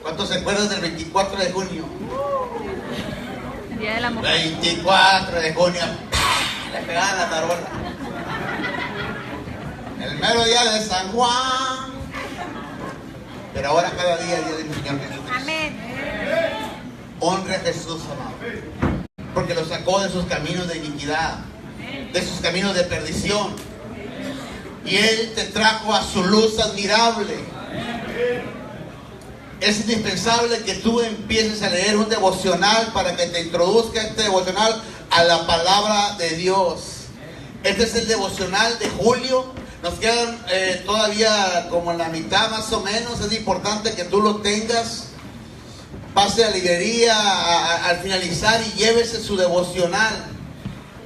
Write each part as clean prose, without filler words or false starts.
¿Cuántos se acuerdan del 24 de junio? El Día de la Mujer. 24 de junio. Le pegaban la tarola. El mero día de San Juan. Pero ahora cada día es día de mi Señor Jesucristo. Amén. Honre a Jesús, amado. Porque lo sacó de sus caminos de iniquidad, de sus caminos de perdición. Y Él te trajo a su luz admirable. Es indispensable que tú empieces a leer un devocional para que te introduzca este devocional a la palabra de Dios. Este es el devocional de julio. Nos quedan todavía como en la mitad más o menos. Es importante que tú lo tengas. Pase a la librería al finalizar y llévese su devocional.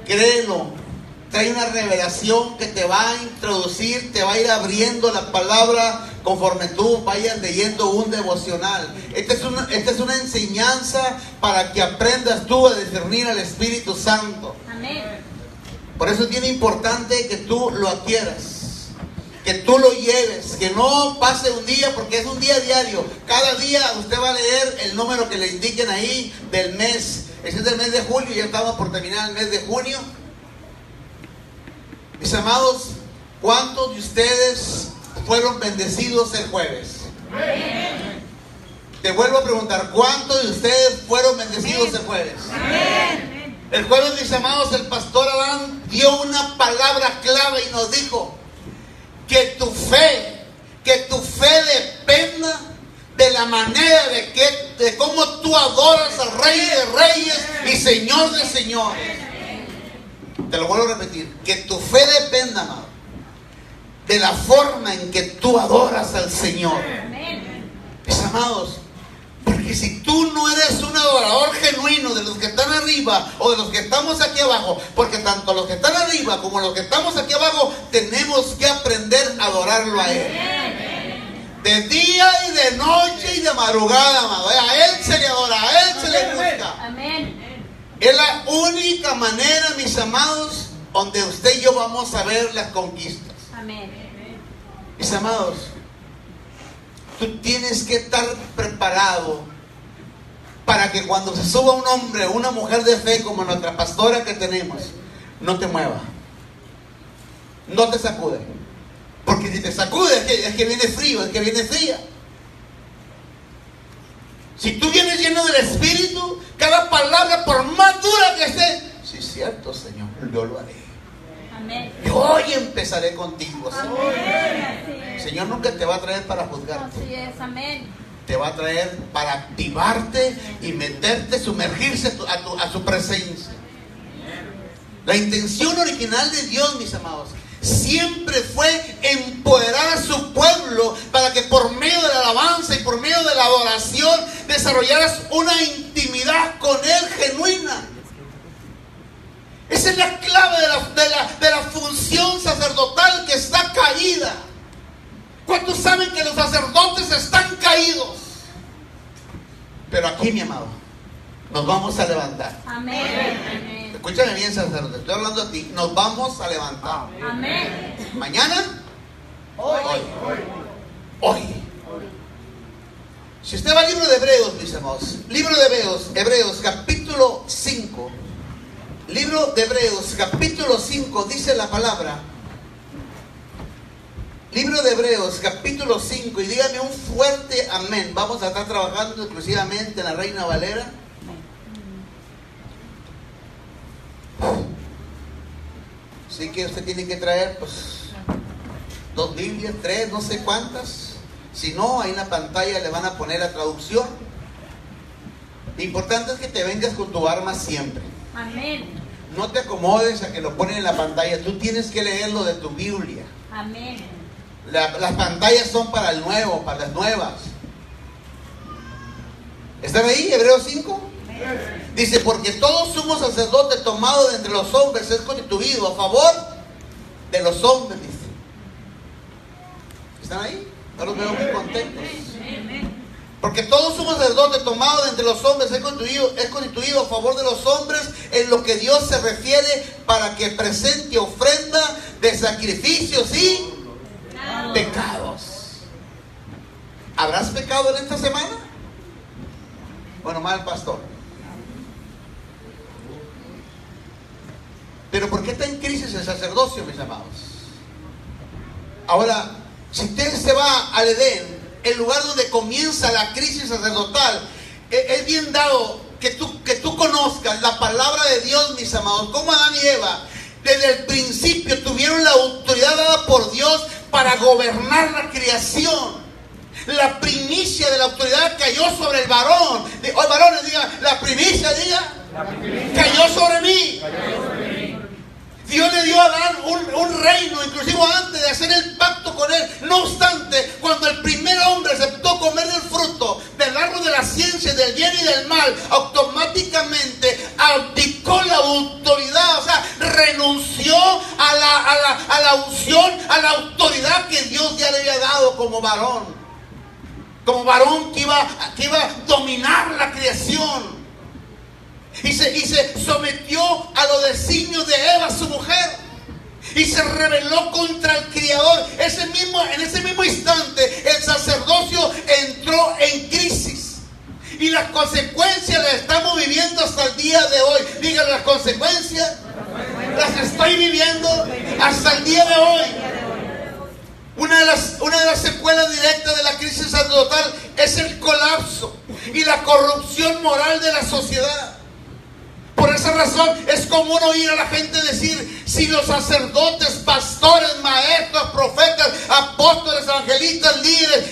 Créelo. Trae una revelación que te va a introducir, te va a ir abriendo la palabra conforme tú vayas leyendo un devocional. Esta es una enseñanza para que aprendas tú a discernir al Espíritu Santo. Amén. Por eso es bien importante que tú lo adquieras, que tú lo lleves, que no pase un día, porque es un día diario. Cada día usted va a leer el número que le indiquen ahí del mes. Ese es del mes de julio, ya estamos por terminar el mes de junio. Mis amados, ¿cuántos de ustedes fueron bendecidos el jueves? Amén. Te vuelvo a preguntar, ¿cuántos de ustedes fueron bendecidos el jueves? Amén. El jueves, mis amados, el pastor Adán dio una palabra clave y nos dijo que tu fe dependa de la manera de cómo tú adoras al Rey de Reyes y Señor de Señores. Te lo vuelvo a repetir, que tu fe dependa, amado, de la forma en que tú adoras al Señor. Mis amados, porque si tú no eres un adorador genuino de los que están arriba o de los que estamos aquí abajo, porque tanto los que están arriba como los que estamos aquí abajo tenemos que aprender a adorarlo a Él. De día y de noche y de madrugada, amado. A Él se le adora, a Él se le busca. Amén. Es la única manera, mis amados, donde usted y yo vamos a ver las conquistas. Amén. Mis amados, tú tienes que estar preparado para que cuando se suba un hombre o una mujer de fe como nuestra pastora que tenemos, no te mueva, no te sacude. Porque si te sacude es que viene frío, es que viene fría. Si tú vienes lleno del Espíritu, cada palabra, por más dura que esté, sí es cierto, Señor, yo lo haré. Amén. Yo hoy empezaré contigo, Señor. Amén. Señor nunca te va a traer para juzgarte. Así es, amén. Te va a traer para activarte y meterte, sumergirse a su presencia. La intención original de Dios, mis amados, siempre fue empoderar a su pueblo para que por medio de la alabanza y por medio de la adoración desarrollaras una intimidad con Él genuina. Esa es la clave de la función sacerdotal que está caída. ¿Cuántos saben que los sacerdotes están caídos? Pero aquí, mi amado, nos vamos a levantar. Amén. Escúchame bien, sacerdote, estoy hablando a ti. Nos vamos a levantar. Amén. ¿Mañana? Hoy. Si usted va al libro de Hebreos, mis amados, libro de Hebreos capítulo 5. Libro de Hebreos capítulo 5 dice la palabra. Libro de Hebreos capítulo 5, y dígame un fuerte amén. Vamos a estar trabajando exclusivamente en la Reina Valera. Así que usted tiene que traer pues 2 Biblias, 3, no sé cuántas. Si no, ahí en la pantalla le van a poner la traducción. Lo importante es que te vengas con tu arma siempre. Amén. No te acomodes a que lo ponen en la pantalla. Tú tienes que leerlo de tu Biblia. Amén. Las pantallas son para el nuevo, para las nuevas. ¿Están ahí? Hebreos 5. Dice, porque todo sumo sacerdote tomado de entre los hombres es constituido a favor de los hombres. Dice. ¿Están ahí? No los veo muy contentos. Porque todo sumo sacerdote tomado de entre los hombres es constituido a favor de los hombres en lo que Dios se refiere, para que presente ofrenda de sacrificios y pecados. ¿Habrás pecado en esta semana? Bueno, más el pastor. Pero ¿por qué está en crisis el sacerdocio, mis amados? Ahora, si usted se va al Edén, el lugar donde comienza la crisis sacerdotal, es bien dado que tú conozcas la palabra de Dios, mis amados. Como Adán y Eva, desde el principio tuvieron la autoridad dada por Dios para gobernar la creación. La primicia de la autoridad cayó sobre el varón. Hoy varones digan, la primicia, cayó sobre mí. Dios le dio a Adán un reino, inclusive antes de hacer el pacto con él. No obstante, cuando el primer hombre aceptó comer del fruto del árbol de la ciencia del bien y del mal, automáticamente abdicó la autoridad, o sea, renunció a la unción, a la autoridad que Dios ya le había dado como varón. Como varón que iba a dominar la creación. Y se sometió a los designios de Eva, su mujer. Y se rebeló contra el Criador. En ese mismo instante, el sacerdocio entró en crisis. Y las consecuencias las estamos viviendo hasta el día de hoy. Digan, las consecuencias las estoy viviendo hasta el día de hoy. Una de las secuelas directas de la crisis sacerdotal es el colapso y la corrupción moral de la sociedad. Por esa razón es común oír a la gente decir: si los sacerdotes, pastores, maestros, profetas, apóstoles, evangelistas, líderes,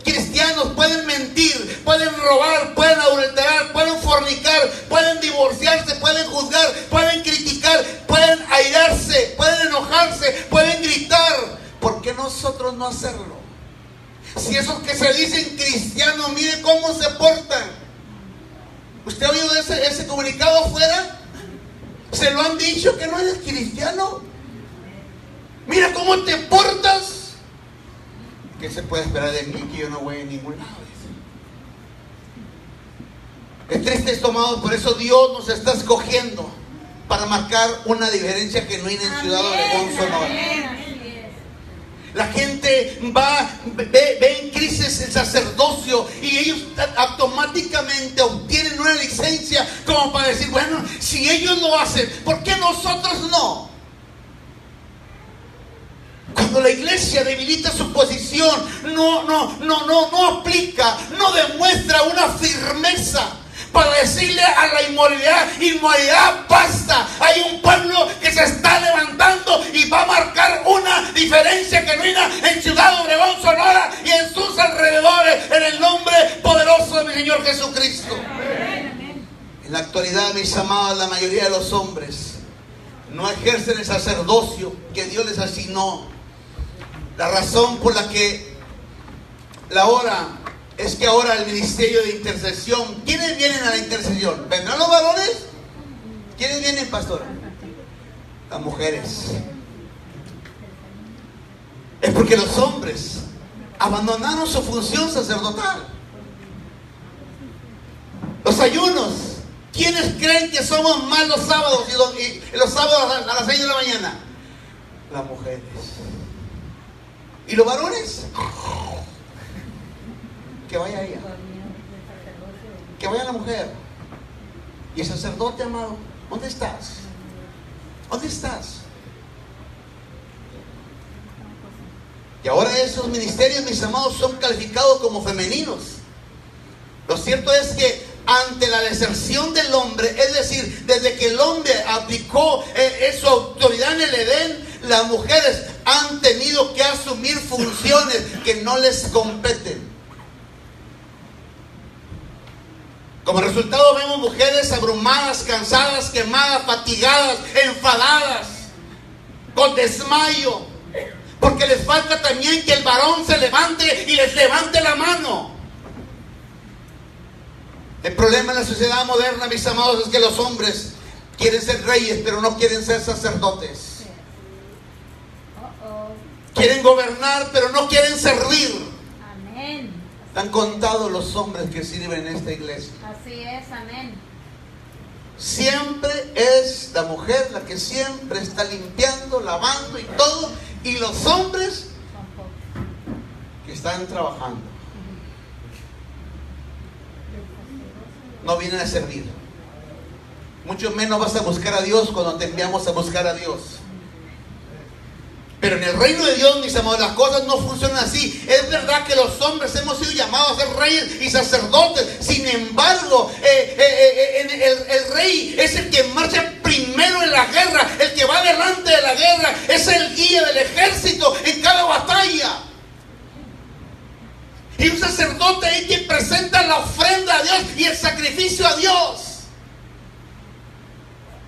cristianos pueden mentir, pueden robar, pueden adulterar, pueden fornicar, pueden divorciarse, pueden juzgar, pueden criticar, pueden airarse, pueden enojarse, pueden gritar, ¿por qué nosotros no hacerlo? Si esos que se dicen cristianos, mire cómo se portan. ¿Usted ha oído ese comunicado afuera? ¿Se lo han dicho que no eres cristiano? Mira cómo te portas. ¿Qué se puede esperar de mí que yo no voy a ningún lado? Es triste esto, amados. Por eso Dios nos está escogiendo para marcar una diferencia genuina en Ciudad Obregón, Sonora. La gente ve en crisis el sacerdocio y ellos automáticamente obtienen una licencia como para decir: bueno, si ellos lo hacen, ¿por qué nosotros no? Cuando la iglesia debilita su posición, no aplica, no demuestra una firmeza para decirle a la inmoralidad, basta. Hay un pueblo que se está levantando y va a marcar una diferencia genuina en Ciudad Obregón, Sonora y en sus alrededores, en el nombre poderoso de mi Señor Jesucristo. En la actualidad, mis amados, la mayoría de los hombres no ejercen el sacerdocio que Dios les asignó. La razón por la que es que ahora el ministerio de intercesión, ¿quiénes vienen a la intercesión? ¿Vendrán los varones? ¿Quiénes vienen, pastor? Las mujeres. Es porque los hombres abandonaron su función sacerdotal. Los ayunos. ¿Quiénes creen que somos más los sábados y los sábados a las 6 de la mañana? Las mujeres. ¿Y los varones? Que vaya ella, que vaya la mujer. Y el sacerdote, amado, ¿dónde estás? ¿Dónde estás? Y ahora esos ministerios, mis amados, son calificados como femeninos. Lo cierto es que ante la deserción del hombre, es decir, desde que el hombre aplicó su autoridad en el Edén, las mujeres han tenido que asumir funciones que no les competen. Como resultado vemos mujeres abrumadas, cansadas, quemadas, fatigadas, enfadadas, con desmayo, porque les falta también que el varón se levante y les levante la mano. El problema en la sociedad moderna, mis amados, es que los hombres quieren ser reyes, pero no quieren ser sacerdotes. Quieren gobernar, pero no quieren servir. Amén. Están contados los hombres que sirven en esta iglesia. Así es, amén. Siempre es la mujer la que siempre está limpiando, lavando y todo, y los hombres que están trabajando. no vienen a servir. Mucho menos vas a buscar a Dios cuando te enviamos a buscar a Dios. Pero en el reino de Dios, mis amados, las cosas no funcionan así. Es verdad que los hombres hemos sido llamados a ser reyes y sacerdotes. Sin embargo, el rey es el que marcha primero en la guerra, el que va delante de la guerra, es el guía del ejército en cada batalla. Y un sacerdote es quien presenta la ofrenda a Dios y el sacrificio a Dios.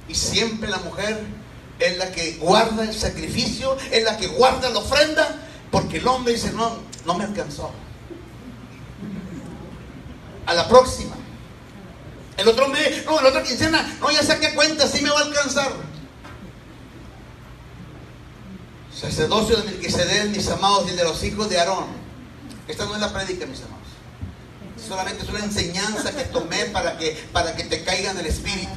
Y siempre la mujer es la que guarda el sacrificio, es la que guarda la ofrenda, porque el hombre dice, no me alcanzó. A la próxima. El otro mes, la otra quincena, ya saqué cuenta, sí me va a alcanzar. Sacerdocio de Melquisedec, mis amados, y el de los hijos de Aarón. Esta no es la prédica, mis amados. Solamente es una enseñanza que tomé para que te caiga en el espíritu.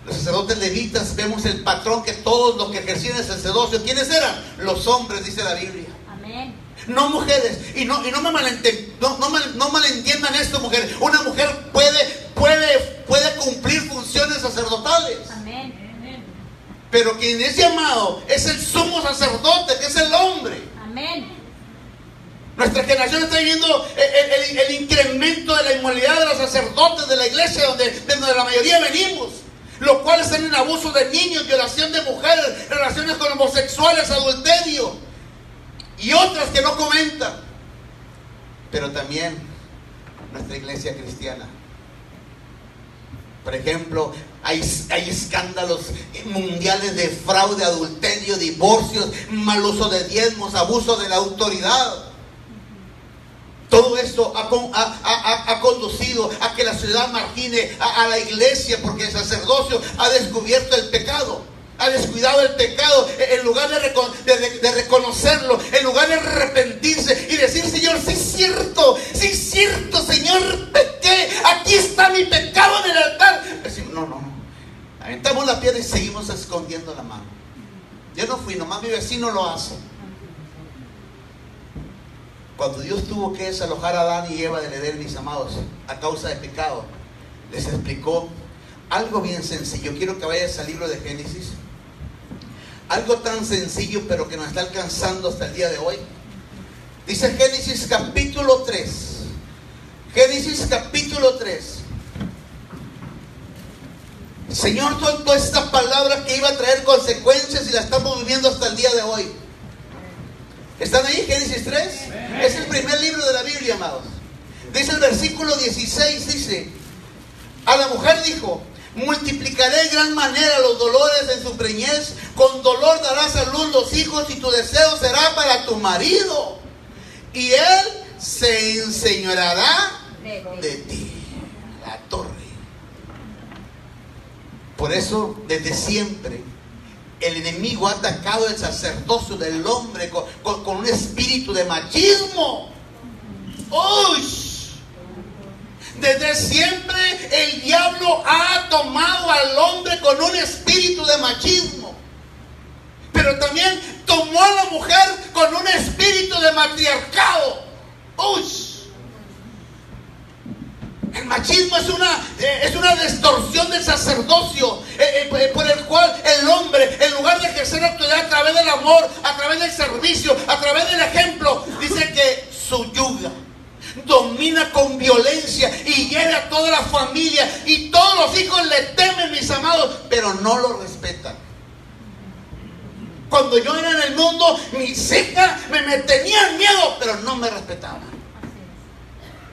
Los sacerdotes levitas, vemos el patrón que todos los que ejercían el sacerdocio, ¿quiénes eran? Los hombres, dice la Biblia. Amén. No mujeres. Y no malentiendan esto, mujeres. Una mujer puede cumplir funciones sacerdotales. Amén. Pero quien es llamado es el sumo sacerdote, que es el hombre. Amén. Nuestra generación está viviendo el incremento de la inmoralidad de los sacerdotes de la iglesia, de donde la mayoría venimos. Los cuales están en abuso de niños, violación de mujeres, relaciones con homosexuales, adulterio y otras que no comentan. Pero también nuestra iglesia cristiana. Por ejemplo, hay escándalos mundiales de fraude, adulterio, divorcios, mal uso de diezmos, abuso de la autoridad. Todo esto ha conducido a que la ciudad margine a la iglesia, porque el sacerdocio ha descubierto el pecado, ha descuidado el pecado. En lugar de reconocerlo, en lugar de arrepentirse y decir, Señor, sí es cierto, Señor, pequé, aquí está mi pecado en el altar. Decimos, no, aventamos la piedra y seguimos escondiendo la mano. Yo no fui, nomás mi vecino lo hace. Cuando Dios tuvo que desalojar a Adán y Eva del Edén, mis amados, a causa del pecado, les explicó algo bien sencillo. Quiero que vayas al libro de Génesis. Algo tan sencillo, pero que nos está alcanzando hasta el día de hoy. Dice Génesis capítulo 3. Génesis capítulo 3. El Señor soltó esta palabra que iba a traer consecuencias y la estamos viviendo hasta el día de hoy. ¿Están ahí? Génesis 3. Es el primer libro de la Biblia, amados. Dice el versículo 16, dice: a la mujer dijo: multiplicaré en gran manera los dolores en su preñez, con dolor darás a luz los hijos, y tu deseo será para tu marido, y él se enseñoreará de ti. La torre. Por eso, desde siempre, el enemigo ha atacado el sacerdocio del hombre con un espíritu de machismo. ¡Uy! Desde siempre el diablo ha tomado al hombre con un espíritu de machismo. Pero también tomó a la mujer con un espíritu de matriarcado. ¡Uy! El machismo es una distorsión del sacerdocio, por el cual el hombre, en lugar de ejercer autoridad a través del amor, a través del servicio, a través del ejemplo, dice que subyuga, domina con violencia y hiere a toda la familia, y todos los hijos le temen, mis amados, pero no lo respetan. Cuando yo era en el mundo, mis hijas me tenían miedo, pero no me respetaban.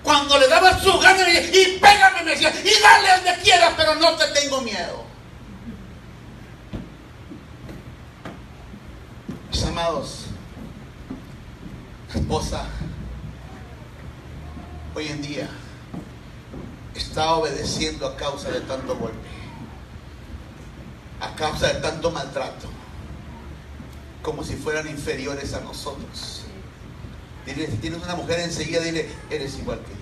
Cuando le daba su gana y pégame, me decía, y dale donde quieras, pero no te tengo miedo. Mis amados, la esposa hoy en día está obedeciendo a causa de tanto golpe, a causa de tanto maltrato, como si fueran inferiores a nosotros. Dile, si tienes una mujer enseguida, dile, eres igual que yo.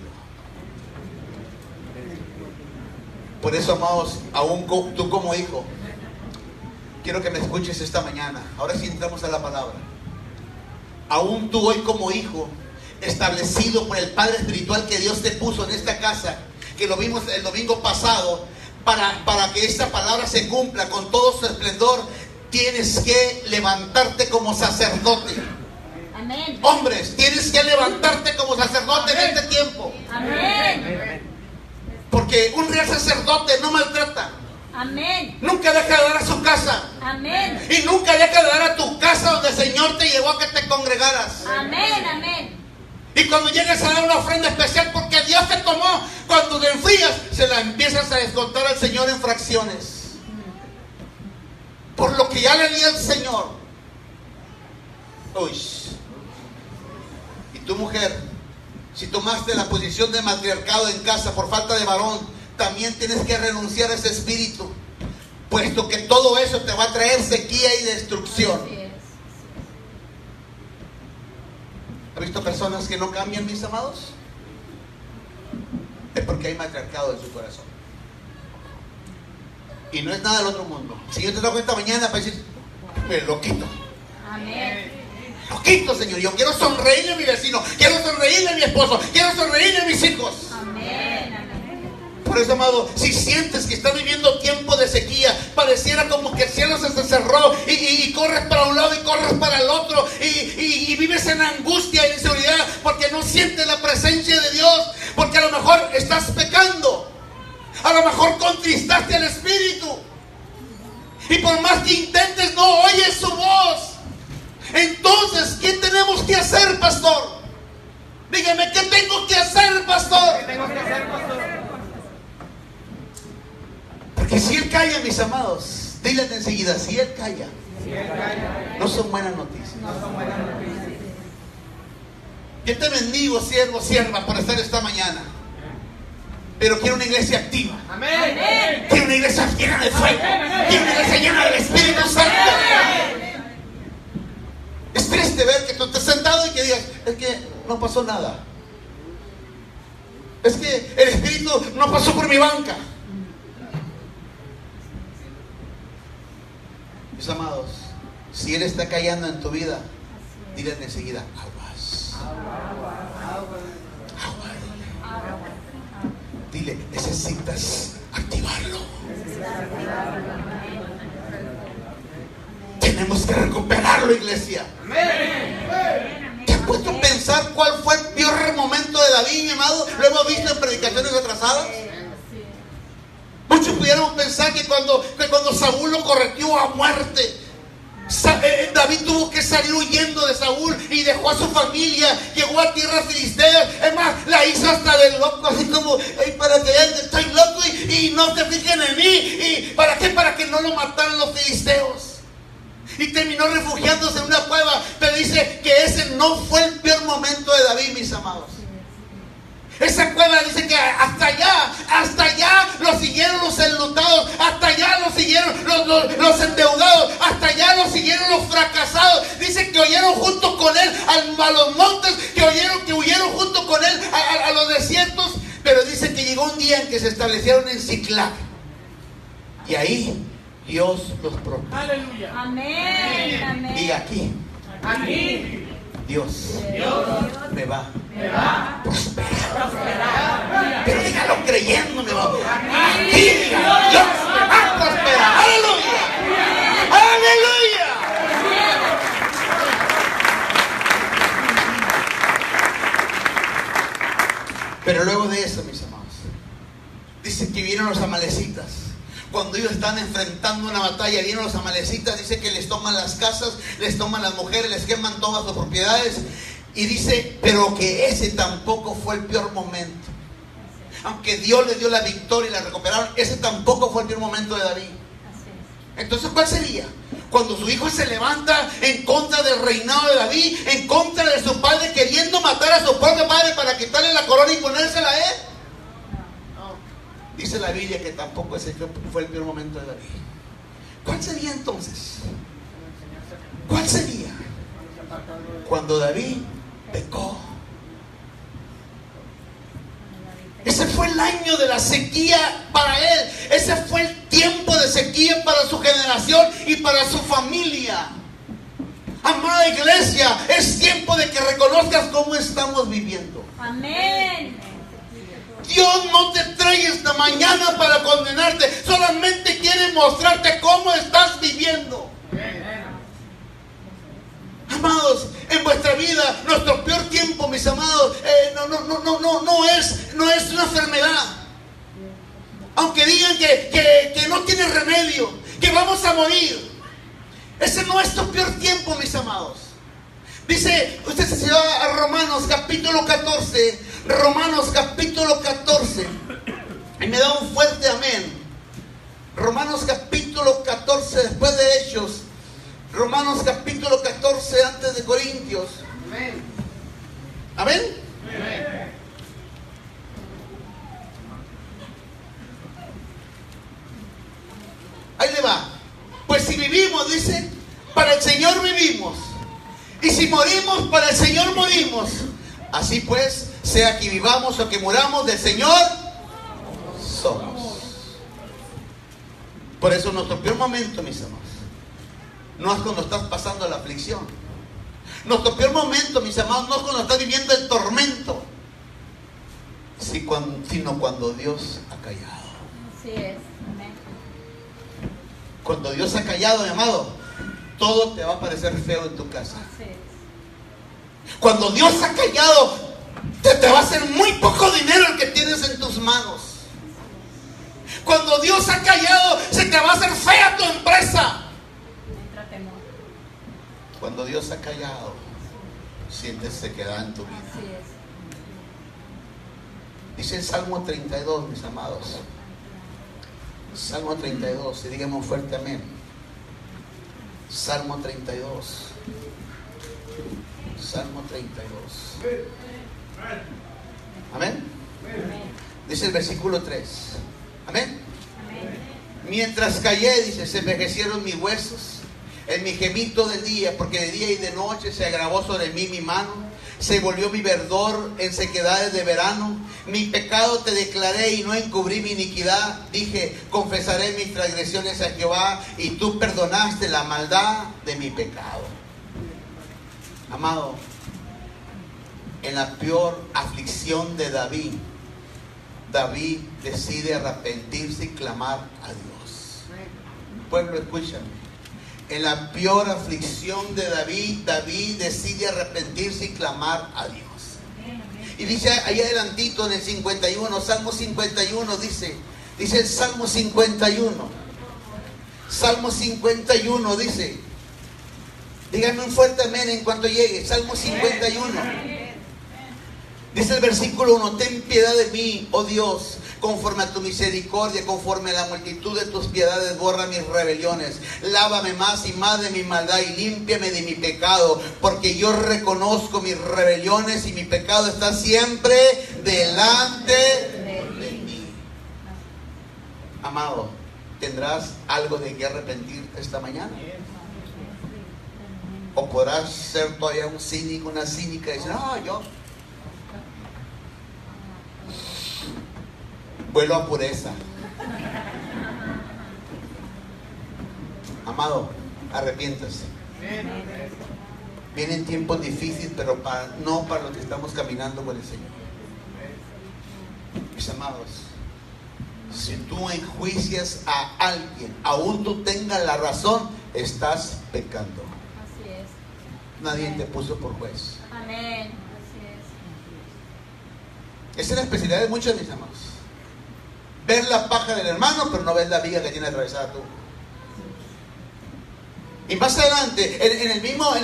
Por eso, amados, aún tú como hijo, quiero que me escuches esta mañana. Ahora sí entramos a la palabra. Aún tú hoy como hijo, establecido por el Padre Espiritual que Dios te puso en esta casa, que lo vimos el domingo pasado, para que esta palabra se cumpla con todo su esplendor, tienes que levantarte como sacerdote. Amén. Hombres, tienes que levantarte como sacerdote en este tiempo. Amén. Porque un real sacerdote no maltrata. Amén. Nunca deja de dar a su casa. Amén. Y nunca deja de dar a tu casa donde el Señor te llevó a que te congregaras. Amén. Amén. Y cuando llegues a dar una ofrenda especial porque Dios te tomó, cuando te enfrías, se la empiezas a descontar al Señor en fracciones. Por lo que ya le di al Señor. Uy. Y tu mujer, si tomaste la posición de matriarcado en casa por falta de varón, también tienes que renunciar a ese espíritu, puesto que todo eso te va a traer sequía y destrucción. Así es. ¿Has visto personas que no cambian, mis amados? Es porque hay matriarcado en su corazón. Y no es nada del otro mundo. Si yo te doy cuenta mañana para decir, mire, lo quito. Amén. Lo quito, Señor. Yo quiero sonreírle a mi vecino, quiero sonreírle a mi esposo, quiero sonreírle a mis hijos. Amén. Amén. Por eso, amado, si sientes que estás viviendo tiempo de sequía, pareciera como que el cielo se te cerró y corres para un lado y corres para el otro y vives en angustia e inseguridad porque no sientes la presencia de Dios, porque a lo mejor estás pecando, a lo mejor contristaste al Espíritu y por más que intentes no oyes su voz. Entonces, ¿qué tenemos que hacer, pastor? Dígame, ¿qué tengo que hacer, pastor? Porque si Él calla, mis amados, dile enseguida, si Él calla, no son buenas noticias. Yo te bendigo, siervo, sierva, por estar esta mañana. Pero quiero una iglesia activa. Amén. Quiero una iglesia llena de fuego. Quiero una iglesia llena del Espíritu Santo. Es triste ver que tú estés sentado y que digas, es que no pasó nada. Es que el Espíritu no pasó por mi banca. Mis amados, si Él está callando en tu vida, dile enseguida, aguas. Dile, necesitas activarlo. Tenemos que recuperarlo, iglesia. ¿Te has puesto a pensar cuál fue el peor momento de David, mi amado? Lo hemos visto en predicaciones atrasadas. Muchos pudieron pensar que cuando Saúl lo correteó a muerte, David tuvo que salir huyendo de Saúl y dejó a su familia, llegó a tierras filisteas. Es más, la hizo hasta del loco, así como, para que vean que estoy loco y no se fijen en mí. ¿Y para qué? Para que no lo mataran los filisteos. Y terminó refugiándose en una cueva. Pero dice que ese no fue el peor momento de David, mis amados. Esa cueva dice que hasta allá lo siguieron los enlutados, hasta allá lo siguieron los endeudados, hasta allá lo siguieron los fracasados. Dice que huyeron junto con él a los montes, que huyeron junto con él a los desiertos. Pero dice que llegó un día en que se establecieron en Siclag. Y ahí Dios los protegió. Aleluya. Amén. Amén. Y aquí, Amén. Dios me va a prosperar. Pero dígalo creyendo, me va a aquí, diga, Dios me va a prosperar. Aleluya. Aleluya. Pero luego de eso, mis amados, dice que vinieron los amalecitas. Cuando ellos están enfrentando una batalla, vienen los amalecitas, dice que les toman las casas, les toman las mujeres, les queman todas sus propiedades. Y dice, pero que ese tampoco fue el peor momento. Aunque Dios les dio la victoria y la recuperaron, ese tampoco fue el peor momento de David. Entonces, ¿cuál sería? Cuando su hijo se levanta en contra del reinado de David, en contra de su padre, queriendo matar a su propio padre para quitarle la corona y ponérsela a él. Dice la Biblia que tampoco ese fue el peor momento de David. ¿Cuál sería entonces? ¿Cuál sería? Cuando David pecó. Ese fue el año de la sequía para él. Ese fue el tiempo de sequía para su generación y para su familia. Amada iglesia, es tiempo de que reconozcas cómo estamos viviendo. Amén. Dios no te trae esta mañana para condenarte, solamente quiere mostrarte cómo estás viviendo. Amados, en vuestra vida, nuestro peor tiempo, mis amados, no es una enfermedad. Aunque digan que no tiene remedio, que vamos a morir, ese no es nuestro peor tiempo, mis amados. Dice, usted se va a Romanos capítulo 14, Romanos capítulo 14, y me da un fuerte amén. Romanos capítulo 14, después de Hechos, Romanos capítulo 14, antes de Corintios. Amén. Amén. Amén. Ahí le va. Pues si vivimos, dice, para el Señor vivimos. Y si morimos, para el Señor morimos. Así pues, sea que vivamos o que muramos, del Señor somos. Por eso nuestro peor momento, mis amados, no es cuando estás pasando la aflicción. Nuestro peor momento, mis amados, no es cuando estás viviendo el tormento, sino cuando Dios ha callado. Así es. Amén. Cuando Dios ha callado, mi amado, todo te va a parecer feo en tu casa. Así es. Cuando Dios ha callado, te va a hacer muy poco dinero el que tienes en tus manos. Cuando Dios ha callado, se te va a hacer fea tu empresa. Entra temor. Cuando Dios ha callado, sientes sequedad en tu vida. Así es. Dice el Salmo 32, mis amados. Salmo 32, y dígame un fuerte amén. Salmo 32. Salmo 32. Amén. Dice el versículo 3. Amén. Mientras callé, dice, se envejecieron mis huesos en mi gemito del día, porque de día y de noche se agravó sobre mí mi mano, se volvió mi verdor en sequedades de verano. Mi pecado te declaré y no encubrí mi iniquidad. Dije, confesaré mis transgresiones a Jehová, y tú perdonaste la maldad de mi pecado. Amado, en la peor aflicción de David, David decide arrepentirse y clamar a Dios. Pueblo, escúchame. En la peor aflicción de David, David decide arrepentirse y clamar a Dios. Y dice ahí adelantito en el 51, Salmo 51, dice el Salmo 51. Salmo 51 dice, díganme un fuerte amén en cuanto llegue. Salmo 51. Dice el versículo 1, ten piedad de mí, oh Dios, conforme a tu misericordia, conforme a la multitud de tus piedades, borra mis rebeliones. Lávame más y más de mi maldad y límpiame de mi pecado, porque yo reconozco mis rebeliones y mi pecado está siempre delante de mí. Amado, ¿tendrás algo de que arrepentirte esta mañana? ¿O podrás ser todavía un cínico, una cínica y decir, no, yo vuelo a pureza? Amado, arrepiéntase. Vienen tiempos difíciles, pero no para los que estamos caminando con el Señor. Mis amados, si tú enjuicias a alguien, aún tú tengas la razón, estás pecando. Así es. Nadie te puso por juez. Amén. Esa es la especialidad de muchos, mis amados. Ver la paja del hermano, pero no ver la viga que tiene atravesada tú. Y más adelante, en el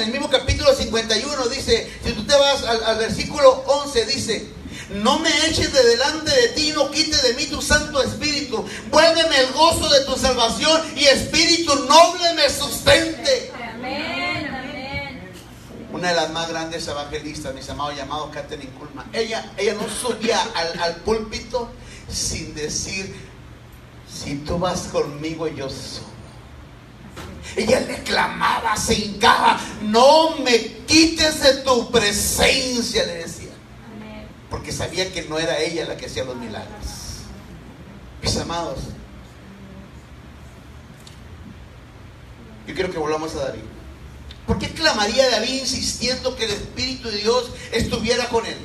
mismo capítulo 51, dice, si tú te vas al versículo 11, dice, no me eches de delante de ti, no quites de mí tu Santo Espíritu. Vuélveme el gozo de tu salvación y espíritu noble me sustente. Amén. Amén. Una de las más grandes evangelistas, mis amados, llamado Kathryn Kuhlman. Ella no subía al púlpito sin decir, si tú vas conmigo, yo subo. Ella le clamaba, se hincaba, no me quites de tu presencia, le decía. Porque sabía que no era ella la que hacía los milagros. Mis amados, yo quiero que volvamos a David. ¿Por qué clamaría David insistiendo que el Espíritu de Dios estuviera con él?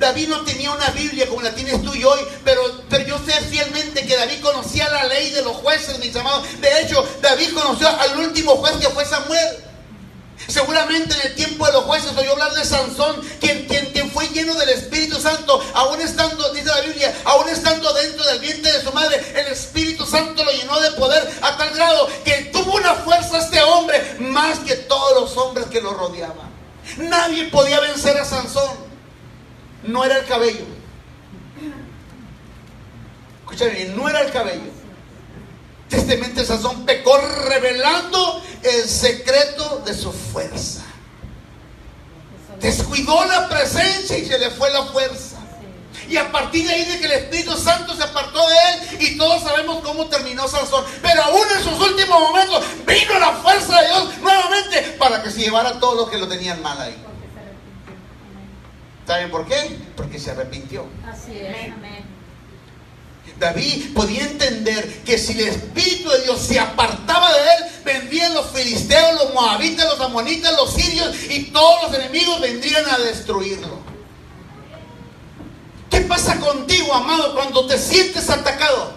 David no tenía una Biblia como la tienes tú y hoy, pero yo sé fielmente que David conocía la ley de los jueces, mis amados. De hecho, David conoció al último juez, que fue Samuel. Seguramente en el tiempo de los jueces oyó hablar de Sansón, quien fue lleno del Espíritu Santo, aún estando, dice la Biblia, aún estando dentro del vientre de su madre, el Espíritu Santo lo llenó de poder a tal grado que tuvo una fuerza este hombre más que todos los hombres que lo rodeaban. Nadie podía vencer a Sansón. No era el cabello. Escúchame bien, no era el cabello. Tristemente Sansón pecó revelando el secreto de su fuerza. Descuidó la presencia y se le fue la fuerza. Y a partir de ahí de que el Espíritu Santo se apartó de él, y todos sabemos cómo terminó Sansón. Pero aún en sus últimos momentos vino la fuerza de Dios nuevamente para que se llevara a todos los que lo tenían mal ahí. ¿Saben por qué? Porque se arrepintió. Así es, amén. David podía entender que si el Espíritu de Dios se apartaba de él, vendrían los filisteos, los moabitas, los amonitas, los sirios, y todos los enemigos vendrían a destruirlo. ¿Qué pasa contigo, amado, cuando te sientes atacado?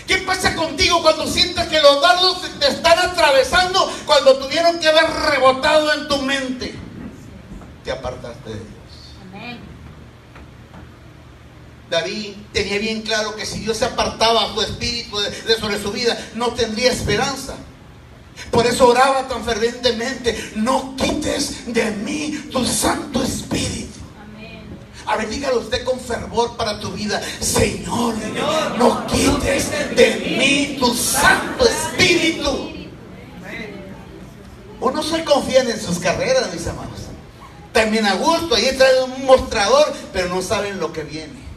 ¿Qué pasa contigo cuando sientes que los dardos te están atravesando cuando tuvieron que haber rebotado en tu mente? Te apartaste de Dios. Amén. David tenía bien claro que si Dios se apartaba a su espíritu de sobre su vida, no tendría esperanza. Por eso oraba tan fervientemente: no quites de mí tu Santo Espíritu. Amén. A ver, dígalo usted con fervor para tu vida: Señor, no quites de mí tu Santo Espíritu. Uno se confía en sus carreras, mis amados. También a gusto, ahí traen un mostrador, pero no saben lo que viene.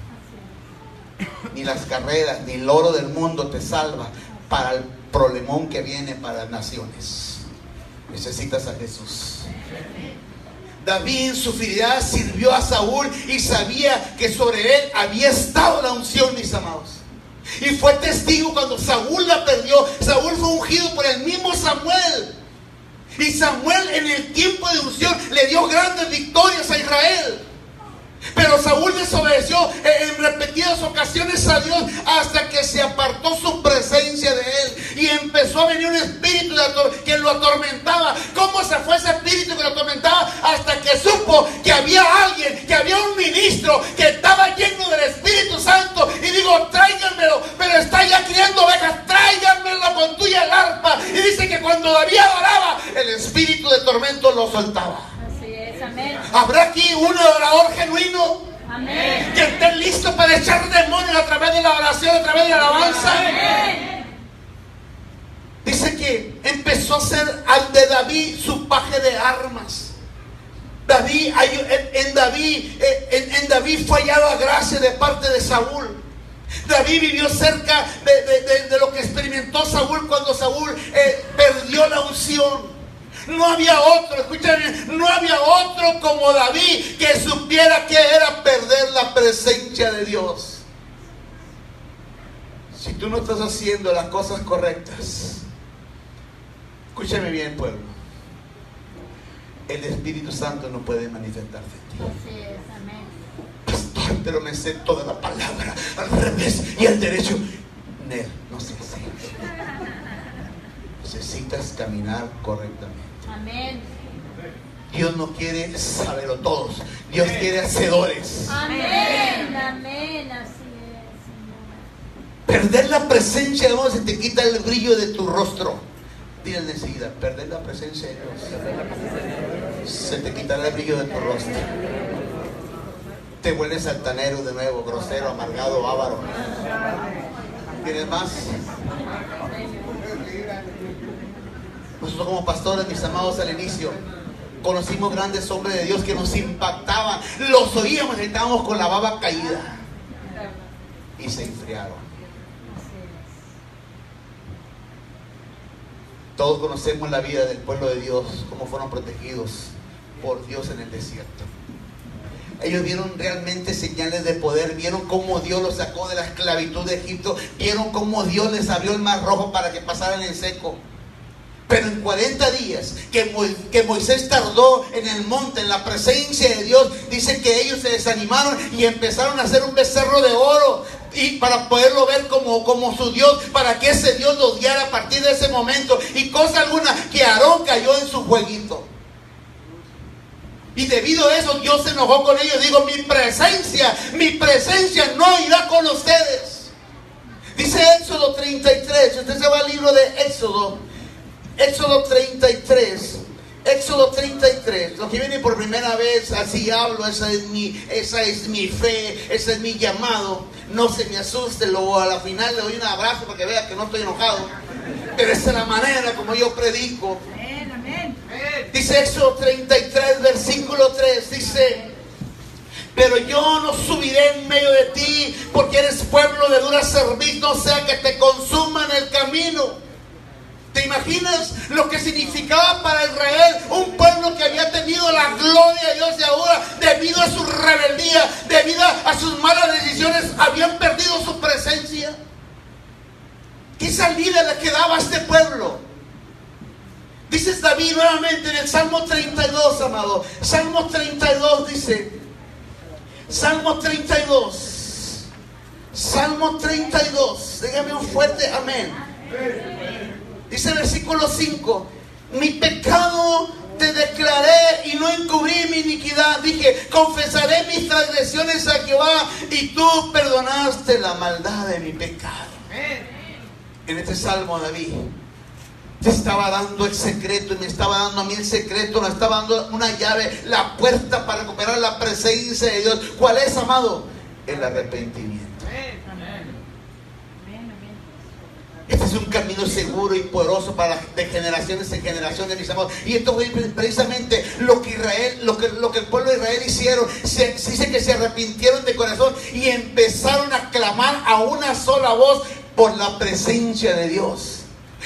Ni las carreras, ni el oro del mundo te salva para el problemón que viene para las naciones. Necesitas a Jesús. David en su fidelidad sirvió a Saúl y sabía que sobre él había estado la unción, mis amados. Y fue testigo cuando Saúl la perdió. Saúl fue ungido por el mismo Samuel. Y Samuel en el tiempo de unción le dio grandes victorias a Israel. Pero Saúl desobedeció en repetidas ocasiones a Dios hasta que se apartó su presencia de él. Y empezó a venir un espíritu que lo atormentaba. ¿Cómo se fue ese espíritu que lo atormentaba? Hasta que supo que había alguien, que había un ministro que estaba lleno del Espíritu Santo. Y digo: tráiganmelo, pero está ya criando ovejas, tráiganmelo con tuya el arpa. Y dice que cuando David adoraba, el espíritu de tormento lo soltaba. Amén. ¿Habrá aquí un adorador genuino? Amén. Que esté listo para echar demonios a través de la oración, a través de la alabanza. Amén. Dice que empezó a ser al de David su paje de armas. En David fue hallada gracia de parte de Saúl. David vivió cerca de lo que experimentó Saúl cuando Saúl perdió la unción. No había otro, escuchen, no había otro como David que supiera que era perder la presencia de Dios. Si tú no estás haciendo las cosas correctas, escúchame bien, pueblo, el Espíritu Santo no puede manifestarse en ti. Así es, amén. Pastor, pero me sé toda la palabra al revés y al derecho. No sé hacer. Necesitas caminar correctamente. Amén. Dios no quiere saberlo todos. Dios quiere hacedores. Amén. Amén. Así es, Señor. Perder la presencia de Dios se te quita el brillo de tu rostro. Dile enseguida: perder la presencia de Dios se te quitará el brillo de tu rostro. Te vuelves altanero de nuevo, grosero, amargado, avaro. ¿Tienes más? Nosotros como pastores, mis amados, al inicio conocimos grandes hombres de Dios que nos impactaban. Los oíamos y estábamos con la baba caída y se enfriaron. Todos conocemos la vida del pueblo de Dios, cómo fueron protegidos por Dios en el desierto. Ellos vieron realmente señales de poder, vieron cómo Dios los sacó de la esclavitud de Egipto, vieron cómo Dios les abrió el mar rojo para que pasaran en seco. Pero 40 días que Moisés tardó en el monte, en la presencia de Dios, dice que ellos se desanimaron y empezaron a hacer un becerro de oro, y para poderlo ver como su Dios, para que ese Dios los guiara a partir de ese momento. Y cosa alguna, que Aarón cayó en su jueguito. Y debido a eso Dios se enojó con ellos. Digo, mi presencia no irá con ustedes. Dice Éxodo 33. Usted se va al libro de Éxodo 33. Éxodo 33. Los que vienen por primera vez, así hablo. Esa es mi fe, ese es mi llamado. No se me asuste, luego a la final le doy un abrazo para que vea que no estoy enojado. Pero esa es la manera como yo predico. Dice Éxodo 33, versículo 3, dice: pero yo no subiré en medio de ti, porque eres pueblo de dura cerviz, no sea que te consuma en el camino. ¿Te imaginas lo que significaba para Israel? Un pueblo que había tenido la gloria de Dios, y ahora, debido a su rebeldía, debido a sus malas decisiones, habían perdido su presencia. ¿Qué salida le quedaba a este pueblo? Dice David nuevamente en el Salmo 32, amado. Salmo 32 dice. Salmo 32. Dígame un fuerte amén. Dice el versículo 5. Mi pecado te declaré y no encubrí mi iniquidad. Dije, confesaré mis transgresiones a Jehová, y tú perdonaste la maldad de mi pecado. En este salmo David te estaba dando el secreto, y me estaba dando a mí el secreto, me estaba dando una llave, la puerta para recuperar la presencia de Dios. ¿Cuál es, amado? El arrepentimiento. Este es un camino seguro y poderoso para de generaciones en generaciones, mis amados. Y esto fue precisamente lo que el pueblo de Israel hicieron. Dice que se arrepintieron de corazón y empezaron a clamar a una sola voz por la presencia de Dios.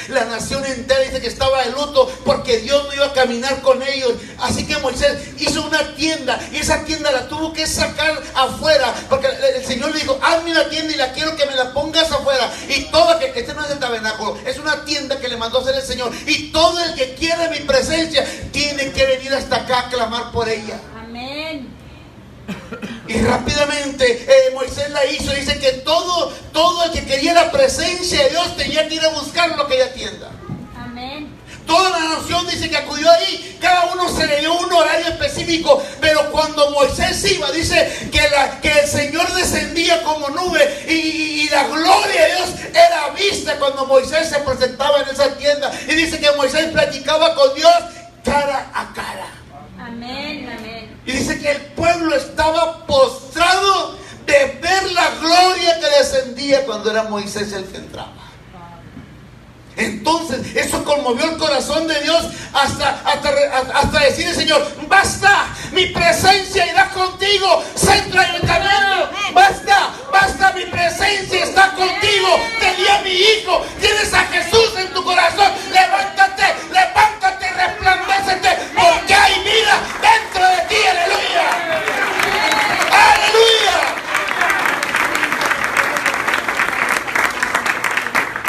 La nación entera dice que estaba de luto porque Dios no iba a caminar con ellos. Así que Moisés hizo una tienda, y esa tienda la tuvo que sacar afuera, porque el Señor le dijo: hazme una tienda y la quiero que me la pongas afuera. Y todo que este no es el tabernáculo, es una tienda que le mandó a hacer el Señor. Y todo el que quiere mi presencia tiene que venir hasta acá a clamar por ella. Amén. Y rápidamente Moisés la hizo. Dice que todo el que quería la presencia de Dios tenía que ir a buscarlo a aquella tienda. Amén. Toda la nación dice que acudió ahí. Cada uno se le dio un horario específico. Pero cuando Moisés iba, dice que el Señor descendía como nube, y la gloria de Dios era vista cuando Moisés se presentaba en esa tienda. Y dice que Moisés platicaba con Dios cara a cara. Amén, amén. Y dice que el pueblo estaba postrado de ver la gloria que descendía cuando era Moisés el que entraba. Entonces eso conmovió el corazón de Dios hasta decir el Señor: basta, mi presencia irá contigo, centra el camino. Basta, mi presencia está contigo. Tenía a mi hijo, tienes a Jesús en tu corazón. Levántate, resplandécete, porque hay vida dentro de ti. Aleluya, aleluya.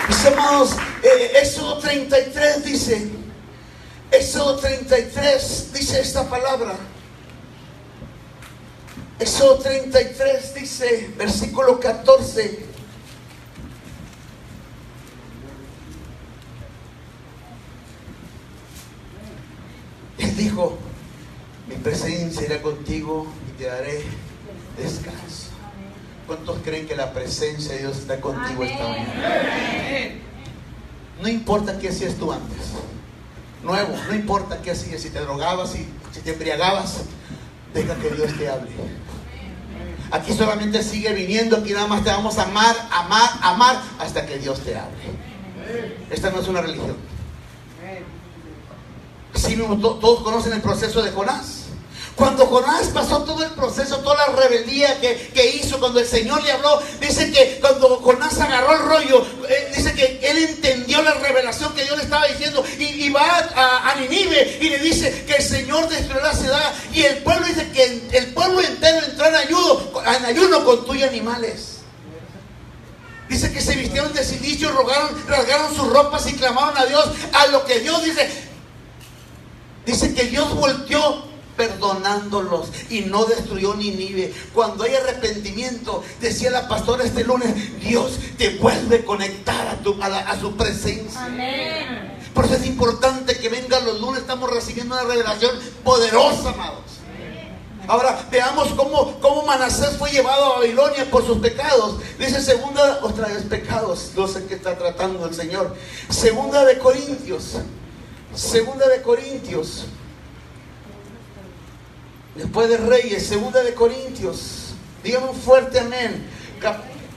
Mis amados, Éxodo 33 dice, Éxodo 33 dice esta palabra. Éxodo 33 dice, versículo 14. Él dijo: mi presencia irá contigo y te daré descanso. ¿Cuántos creen que la presencia de Dios está contigo esta mañana? No importa qué hacías tú antes, nuevo, no importa qué hacías, si te drogabas, si te embriagabas, deja que Dios te hable. Aquí solamente sigue viniendo, aquí nada más te vamos a amar hasta que Dios te hable. Esta no es una religión. Sí, todos conocen el proceso de Jonás. Cuando Jonás pasó todo el proceso, toda la rebeldía que hizo, cuando el Señor le habló, dice que cuando Jonás agarró el rollo, dice que él entendió la revelación que Dios le estaba diciendo, y va a Nínive y le dice que el Señor destruyó la ciudad, y el pueblo dice que el pueblo entero entró en ayuno con tuyos animales. Dice que se vistieron de cilicio, rasgaron sus ropas y clamaron a Dios. A lo que Dios dice que Dios volteó perdonándolos y no destruyó Nínive. Cuando hay arrepentimiento, decía la pastora este lunes, Dios te vuelve a conectar a su presencia. Amén. Por eso es importante que vengan los lunes. Estamos recibiendo una revelación poderosa, amados. Ahora veamos cómo Manasés fue llevado a Babilonia por sus pecados. Dice segunda, otra vez pecados, no sé qué está tratando el Señor. Segunda de Corintios, después de Reyes, segunda de Corintios, díganme un fuerte amén.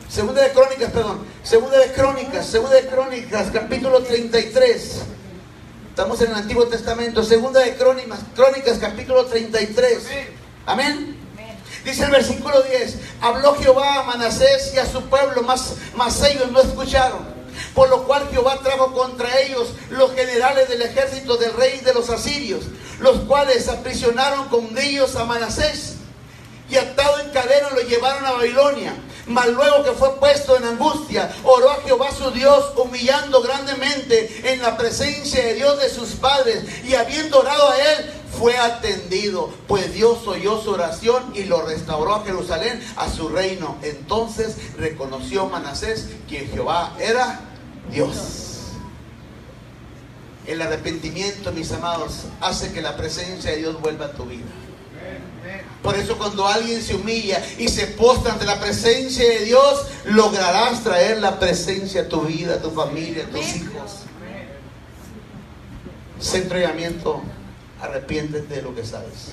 Segunda de Crónicas, capítulo 33. Estamos en el Antiguo Testamento. Segunda de Crónicas, capítulo 33. Amén. Dice el versículo 10: habló Jehová a Manasés y a su pueblo, mas ellos no escucharon. Por lo cual Jehová trajo contra ellos los generales del ejército del rey de los asirios, los cuales aprisionaron con ellos a Manasés y atado en cadena lo llevaron a Babilonia. Mas luego que fue puesto en angustia, oró a Jehová su Dios, humillando grandemente en la presencia de Dios de sus padres, y habiendo orado a él, fue atendido, pues Dios oyó su oración y lo restauró a Jerusalén, a su reino. Entonces reconoció Manasés que Jehová era Dios. El arrepentimiento, mis amados, hace que la presencia de Dios vuelva a tu vida. Por eso cuando alguien se humilla y se postra ante la presencia de Dios, lograrás traer la presencia a tu vida, a tu familia, a tus hijos. Centro de llamamiento: arrepiéntete de lo que sabes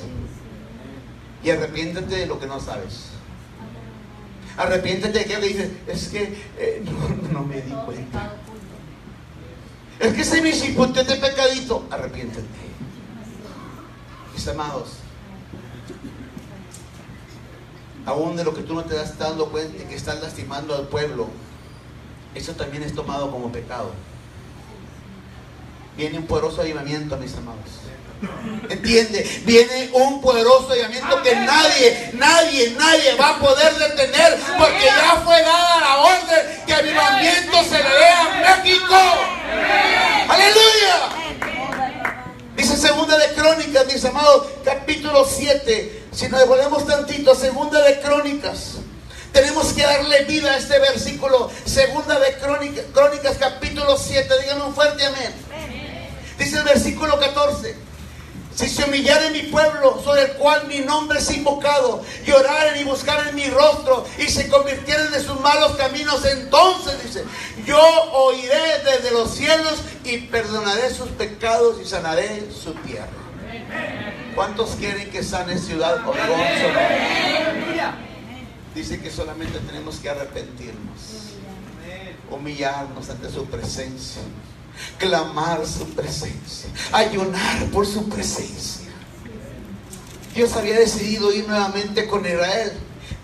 y arrepiéntete de lo que no sabes. Arrepiéntete de que dices, es que no me di cuenta, es que se me imputé este pecadito. Arrepiéntete. Mis amados, aún de lo que tú no te das dando cuenta y que estás lastimando al pueblo, eso también es tomado como pecado. Viene un poderoso avivamiento, mis amados. ¿Entiende? Viene un poderoso avivamiento que nadie va a poder detener, porque ya fue dada la orden que avivamiento se le dé a México. ¡Aleluya! Dice segunda de Crónicas, mis amados, capítulo 7. Si nos devolvemos tantito, segunda de Crónicas, tenemos que darle vida a este versículo. Segunda de Crónicas, capítulo 7. Díganme un fuerte amén. Dice el versículo 14: si se humillare mi pueblo, sobre el cual mi nombre es invocado, y oraren y buscaren mi rostro, y se convirtieren de sus malos caminos, entonces, dice, yo oiré desde los cielos y perdonaré sus pecados y sanaré su tierra. ¿Cuántos quieren que sane Ciudad Obregón? Dice que solamente tenemos que arrepentirnos, humillarnos ante su presencia, clamar su presencia, ayunar por su presencia. Dios había decidido ir nuevamente con Israel,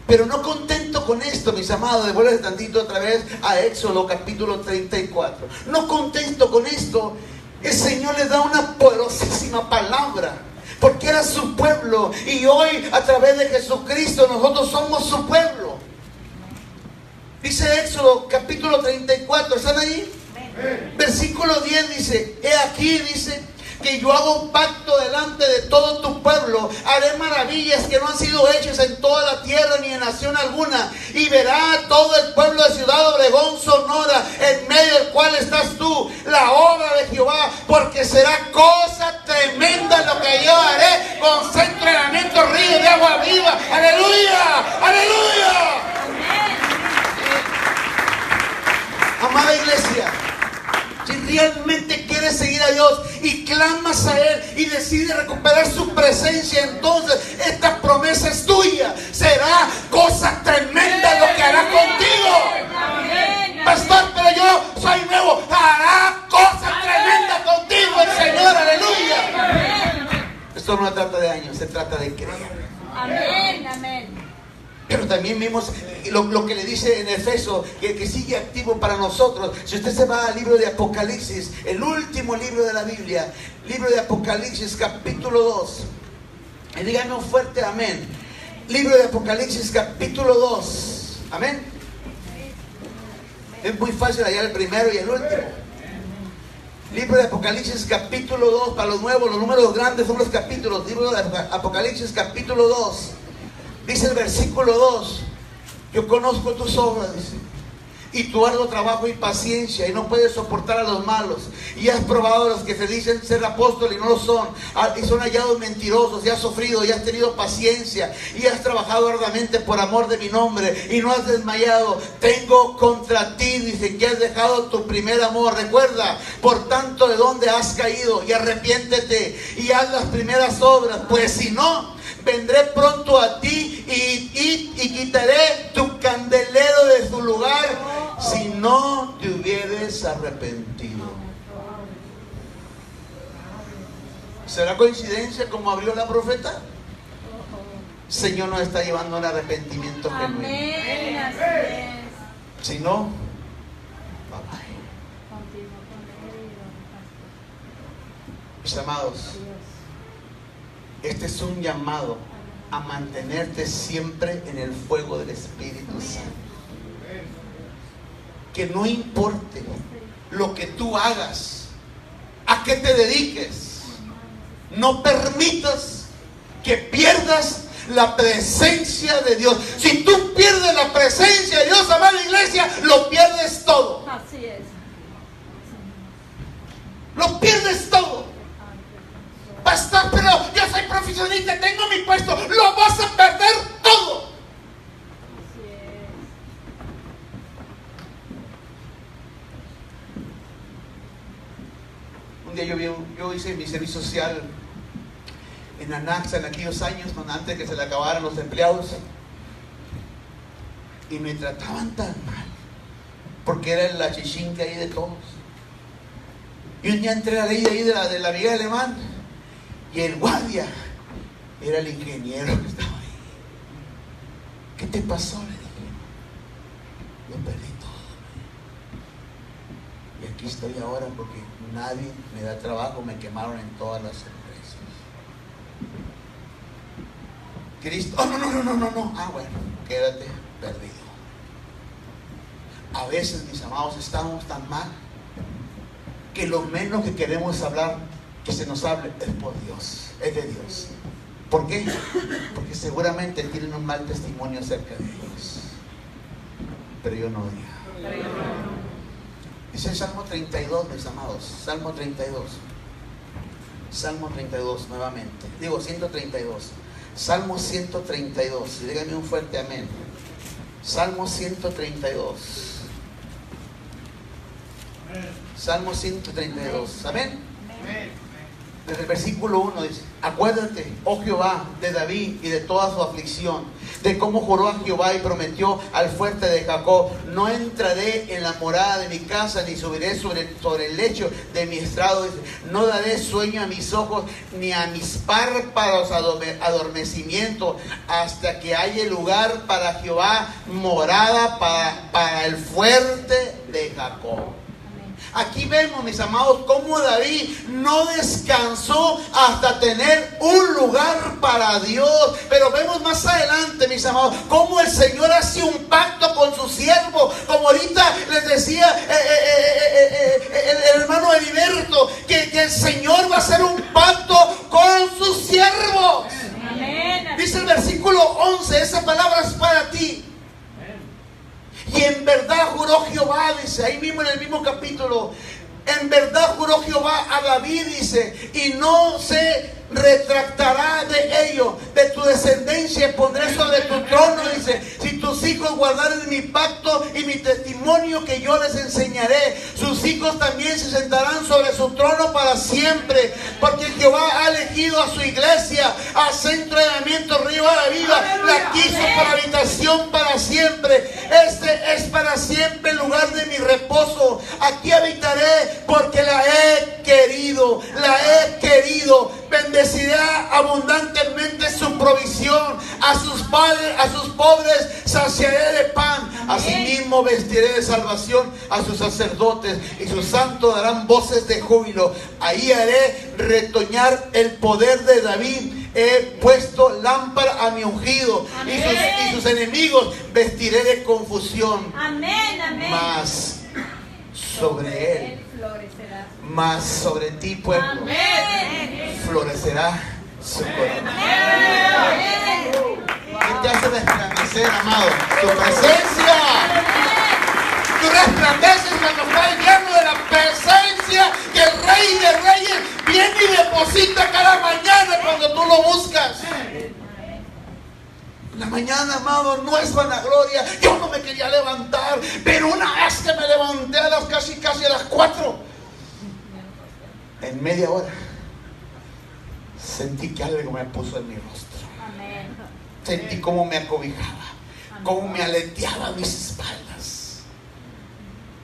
pero no contento con esto, mis amados, devuelve tantito otra vez a Éxodo capítulo 34. No contento con esto, el Señor les da una poderosísima palabra, porque era su pueblo, y hoy a través de Jesucristo nosotros somos su pueblo. Dice Éxodo capítulo 34, ¿están ahí? Versículo 10 dice: he aquí, dice, que yo hago un pacto delante de todo tu pueblo, haré maravillas que no han sido hechas en toda la tierra ni en nación alguna, y verá todo el pueblo de Ciudad Obregón, Sonora, en medio del cual estás tú, la obra de Jehová, porque será cosa tremenda lo que yo haré con centro de llamamiento, río de agua viva. ¡Aleluya! ¡Aleluya! Amada iglesia, si realmente quieres seguir a Dios y clamas a Él y decides recuperar su presencia, entonces esta promesa es tuya. Será cosa tremenda lo que hará contigo. Pastor, pero yo soy nuevo. Hará cosa tremenda contigo el Señor. Aleluya. Esto no trata de años, se trata de creer. Amén, amén. Pero también vimos lo que le dice en Efesios, que sigue activo para nosotros. Si usted se va al libro de Apocalipsis, el último libro de la Biblia, libro de Apocalipsis capítulo 2, y díganme un fuerte amén. Libro de Apocalipsis capítulo 2, amén. Es muy fácil hallar el primero y el último. Libro de Apocalipsis capítulo 2, para los nuevos, los números grandes son los capítulos. Libro de Apocalipsis capítulo 2. Dice el versículo 2: yo conozco tus obras, dice, y tu arduo trabajo y paciencia, y no puedes soportar a los malos, y has probado a los que se dicen ser apóstoles y no lo son, y son hallados mentirosos, y has sufrido y has tenido paciencia, y has trabajado arduamente por amor de mi nombre, y no has desmayado. Tengo contra ti, dice, que has dejado tu primer amor. Recuerda, por tanto, de dónde has caído, y arrepiéntete, y haz las primeras obras, pues si no, vendré pronto a ti y quitaré tu candelero de su lugar si no te hubieres arrepentido. ¿Será coincidencia como abrió la profeta? Señor nos está llevando a un arrepentimiento genuino. Amén, así es. Si no, bye bye. Mis amados, este es un llamado a mantenerte siempre en el fuego del Espíritu Santo. Que no importe lo que tú hagas, a qué te dediques, no permitas que pierdas la presencia de Dios. Si tú pierdes la presencia de Dios, amada iglesia, lo pierdes todo. Así es. Lo pierdes todo. Pastor, pero yo soy profesionista, tengo mi puesto. Lo vas a perder todo. Así es. Un día yo hice mi servicio social en Anaxa en aquellos años, antes que se le acabaran los empleados, y me trataban tan mal porque era el achichinque ahí de todos. Y un día entré a la ley ahí de la Miguel Alemán, y el guardia era el ingeniero que estaba ahí. ¿Qué te pasó? Le dije. Yo perdí todo. Y aquí estoy ahora porque nadie me da trabajo. Me quemaron en todas las empresas. Cristo, oh, no. Ah, bueno, quédate perdido. A veces, mis amados, estamos tan mal que lo menos que queremos hablar, que se nos hable, es por Dios, es de Dios. ¿Por qué? Porque seguramente tienen un mal testimonio acerca de Dios. Pero yo no digo. Dice el Salmo 32, mis amados. Salmo 32. Salmo 32 nuevamente. Digo 132. Salmo 132. Dígame un fuerte amén. Salmo 132. Salmo 132. Amén. Desde el versículo 1 dice: acuérdate, oh Jehová, de David y de toda su aflicción, de cómo juró a Jehová y prometió al fuerte de Jacob: no entraré en la morada de mi casa, ni subiré sobre el lecho de mi estrado. Dice: no daré sueño a mis ojos, ni a mis párpados adormecimiento, hasta que haya lugar para Jehová, morada para el fuerte de Jacob. Aquí vemos, mis amados, cómo David no descansó hasta tener un lugar para Dios. Pero vemos más adelante, mis amados, cómo el Señor hace un pacto con su siervo. Como ahorita les decía el hermano Heriberto, que el Señor va a hacer un pacto con sus siervos. Amén. Dice el versículo 11, esa palabra es para ti. Y en verdad juró Jehová, dice, ahí mismo en el mismo capítulo, en verdad juró Jehová a David, dice, y no se retractará de ello, de tu descendencia pondré sobre tu trono, dice, si tus hijos guardaren mi pacto y mi testimonio que yo les enseñaré, sus hijos también se sentarán sobre su trono para siempre, porque Jehová ha elegido a su iglesia, a Centro de Entrenamiento Río a la Vida, la quiso para habitación para siempre. Este es para siempre el lugar de mi reposo. Aquí habitaré porque la he querido, bendecirá abundantemente su provisión, a sus padres, a sus pobres saciaré de pan, asimismo vestiré de salvación a sus sacerdotes, y sus santos darán voces de júbilo. Ahí haré retoñar el poder de David. He puesto lámpara a mi ungido, y sus enemigos vestiré de confusión. Amén, amén. Mas sobre él, florecerá. mas sobre ti, pueblo, Amén. florecerá su corona. Amén. ¿Qué te hace resplandecer, amado? Tu presencia. Tú resplandeces cuando estás lleno de la presencia que el Rey de Reyes viene y deposita cada mañana cuando tú lo buscas. La mañana, amado, no es vanagloria. Yo no me quería levantar, pero una vez que me levanté a las casi a las 4, en media hora sentí que algo me puso en mi rostro. Amén. Sentí cómo me acobijaba, cómo me aleteaba mis espaldas.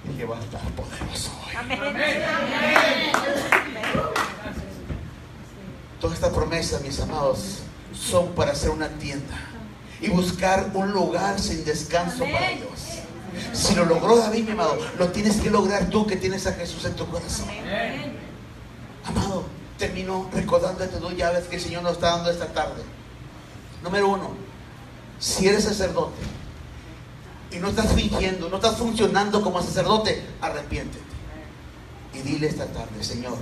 Y dije, va a estar poderoso hoy. Amén. Toda esta promesa, mis amados, son para hacer una tienda y buscar un lugar sin descanso para Dios. Si lo logró David, mi amado, lo tienes que lograr tú que tienes a Jesús en tu corazón. Amado, termino recordándote 2 llaves que el Señor nos está dando esta tarde. Número 1, si eres sacerdote y no estás fingiendo, no estás funcionando como sacerdote, arrepiéntete y dile esta tarde: Señor,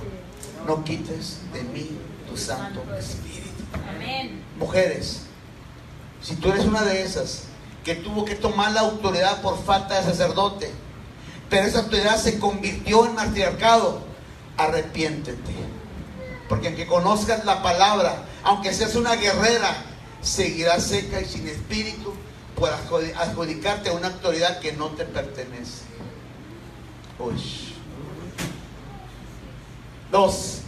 no quites de mí tu Santo Espíritu. Amén. Mujeres, si tú eres una de esas que tuvo que tomar la autoridad por falta de sacerdote, pero esa autoridad se convirtió en matriarcado, arrepiéntete. Porque aunque conozcas la palabra, aunque seas una guerrera, seguirás seca y sin espíritu por adjudicarte a una autoridad que no te pertenece. 2.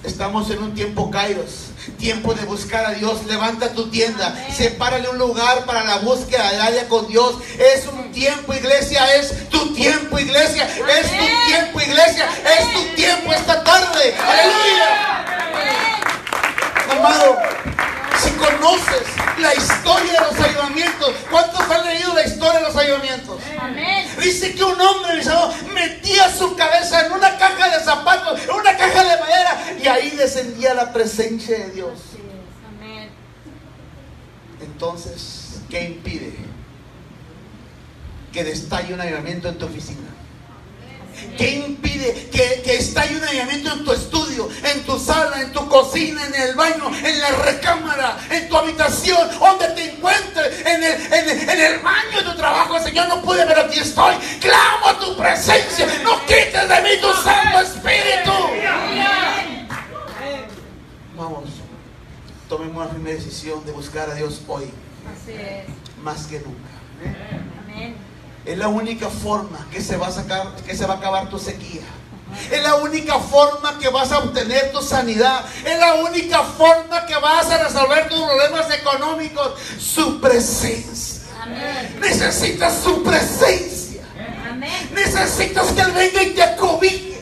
Estamos en un tiempo Kairos, tiempo de buscar a Dios. Levanta tu tienda, sepárale un lugar para la búsqueda diaria con Dios. Es un tiempo, iglesia, es tu tiempo, iglesia, es tu tiempo, iglesia, es tu tiempo esta tarde. Aleluya. Amado, si conoces la historia de los avivamientos, ¿cuántos han leído la historia de los avivamientos? Amén. Dice que un hombre, mis amados, metía su cabeza en una caja de zapatos, en una caja de madera, y ahí descendía la presencia de Dios. Así es. Amén. Entonces, ¿qué impide que destalle un avivamiento en tu oficina? ¿Qué impide que estalle un avivamiento en tu estudio, en tu sala, en tu cocina, en el baño, en la recámara, en tu habitación, donde te encuentres, en el baño de tu trabajo? Señor, no pude, pero aquí estoy. Clamo a tu presencia. No quites de mí tu Santo Espíritu. Vamos, tomemos la primera decisión de buscar a Dios hoy, Así es. más que nunca. Amén. Es la única forma que se va a acabar tu sequía. Es la única forma que vas a obtener tu sanidad. Es la única forma que vas a resolver tus problemas económicos. Su presencia. Amén. Necesitas su presencia. Amén. Necesitas que Él venga y te acobije.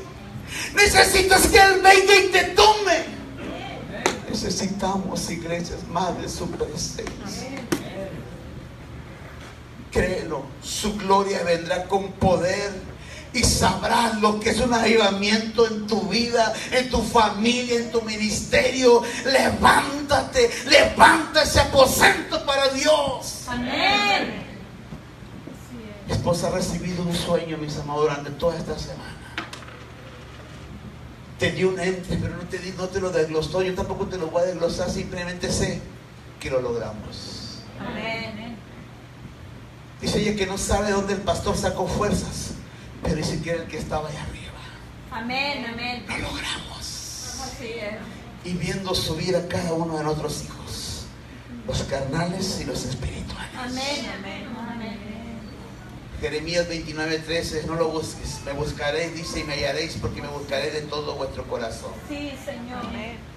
Necesitas que Él venga y te tome. Necesitamos, iglesias, más de su presencia. Créelo, su gloria vendrá con poder y sabrás lo que es un avivamiento en tu vida, en tu familia, en tu ministerio. Levántate, levanta ese aposento para Dios. Amén. Mi esposa ha recibido un sueño, mis amados, durante toda esta semana. Te dio un ente, pero no te lo desglosó. Yo tampoco te lo voy a desglosar, simplemente sé que lo logramos. Amén. Dice ella que no sabe dónde el pastor sacó fuerzas, pero dice que era el que estaba allá arriba. Amén. Amén. Lo logramos. Así es. Y viendo subir a cada uno de nuestros hijos, los carnales y los espirituales. Amén. Amén. Amén. Jeremías 29:13, no lo busques, me buscaréis, dice, y me hallaréis, porque me buscaré de todo vuestro corazón. Sí, Señor.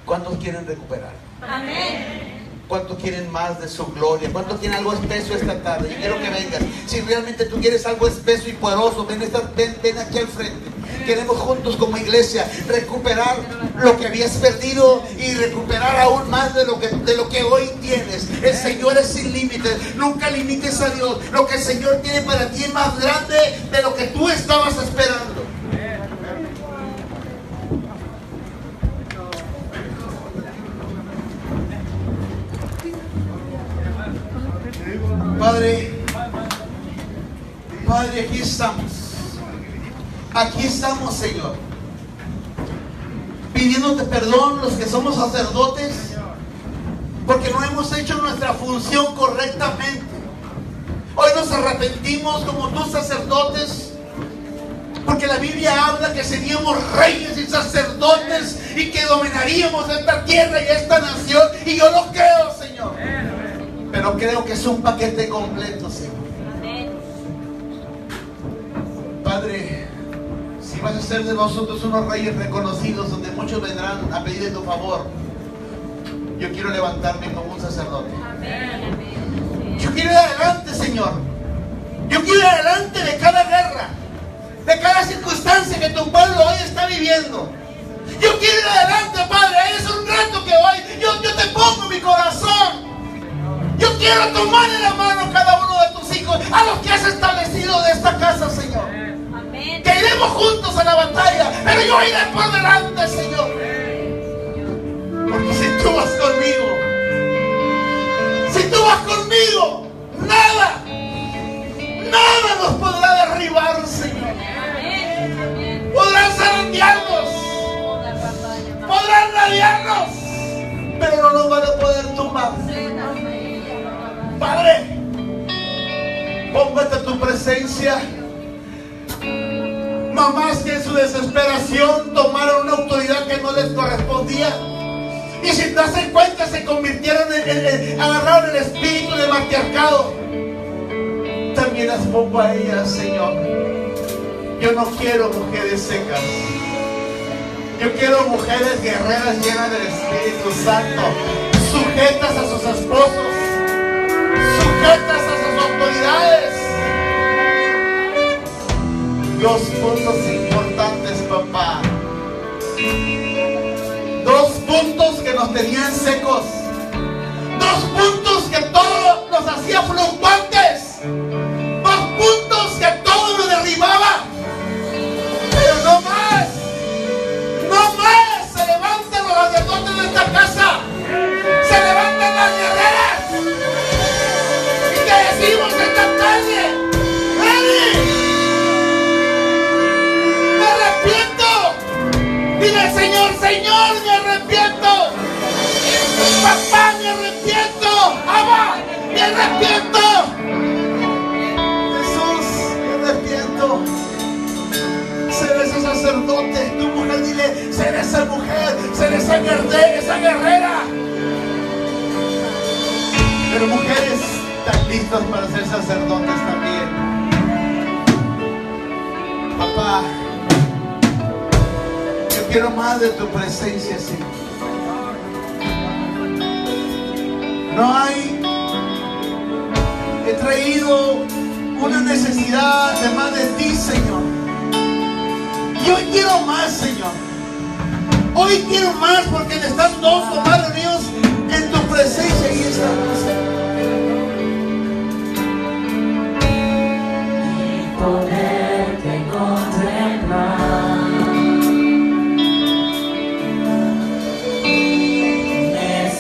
¿Cuántos quieren recuperar? Amén. ¿Cuántos quieren más de su gloria? ¿Cuántos quieren algo espeso esta tarde? Yo quiero que vengas. Si realmente tú quieres algo espeso y poderoso, ven aquí al frente. Queremos juntos como iglesia recuperar lo que habías perdido y recuperar aún más de lo que hoy tienes. El Señor es sin límites. Nunca limites a Dios. Lo que el Señor tiene para ti es más grande de lo que tú estabas esperando. Padre, aquí estamos. Aquí estamos, Señor, pidiéndote perdón los que somos sacerdotes, porque no hemos hecho nuestra función correctamente. Hoy nos arrepentimos como tus sacerdotes, porque la Biblia habla que seríamos reyes y sacerdotes y que dominaríamos esta tierra y esta nación. Y yo lo creo, Señor, pero creo que es un paquete completo, Señor. Padre, si vas a ser de nosotros unos reyes reconocidos, donde muchos vendrán a pedir tu favor, yo quiero levantarme como un sacerdote. Yo quiero ir adelante, Señor. Yo quiero ir adelante de cada guerra, de cada circunstancia que tu pueblo hoy está viviendo. Yo quiero ir adelante, Padre. Es un reto que hoy yo te pongo en mi corazón. Yo quiero tomar en la mano cada uno de tus hijos, a los que has establecido de esta casa, Señor. Amén. Que iremos juntos a la batalla, pero yo iré por delante, Señor. Porque si tú vas conmigo, nada nos podrá derribar, Señor. Podrán zarandearnos, podrán radiarnos, pero no nos van a poder tumbar. Padre, póngate tu presencia. Mamás que en su desesperación tomaron una autoridad que no les correspondía, y sin darse cuenta se convirtieron agarraron el espíritu de matriarcado. También las pongo a ellas, Señor. Yo no quiero mujeres secas. Yo quiero mujeres guerreras llenas del Espíritu Santo, sujetas a sus esposos, sujetas a sus autoridades. Dos puntos importantes, papá. Dos puntos que nos tenían secos. Dos puntos que todo nos hacía fluctuantes. Dos puntos que todo nos derribaba. Pero no más. No más. Se levantan los sacerdotes de esta casa. Se levantan las guerreras. Y te decimos esta tarde: ¡Ready! ¡Me arrepiento! Dile: Señor, Señor, me arrepiento. Papá, me arrepiento. Abba, me arrepiento. Jesús, me arrepiento. Ser ese sacerdote. Tu mujer, dile: ser esa mujer, ser esa guerrera. Pero mujeres están listas para ser sacerdotes también. Papá, yo quiero más de tu presencia, Señor. No hay, he traído una necesidad de más de ti, Señor. Y hoy quiero más, Señor. Hoy quiero más, porque están dos o más reunidos en tu presencia y estamos, Señor. Y poderte contemplar.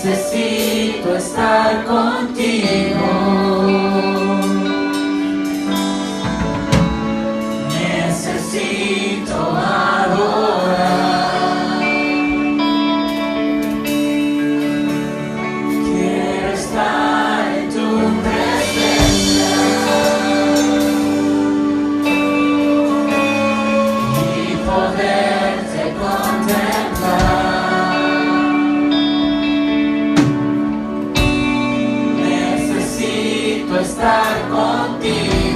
Necesito estar contigo. Necesito adorar. Quiero estar en tu presencia y poderte contemplar. Estar contigo.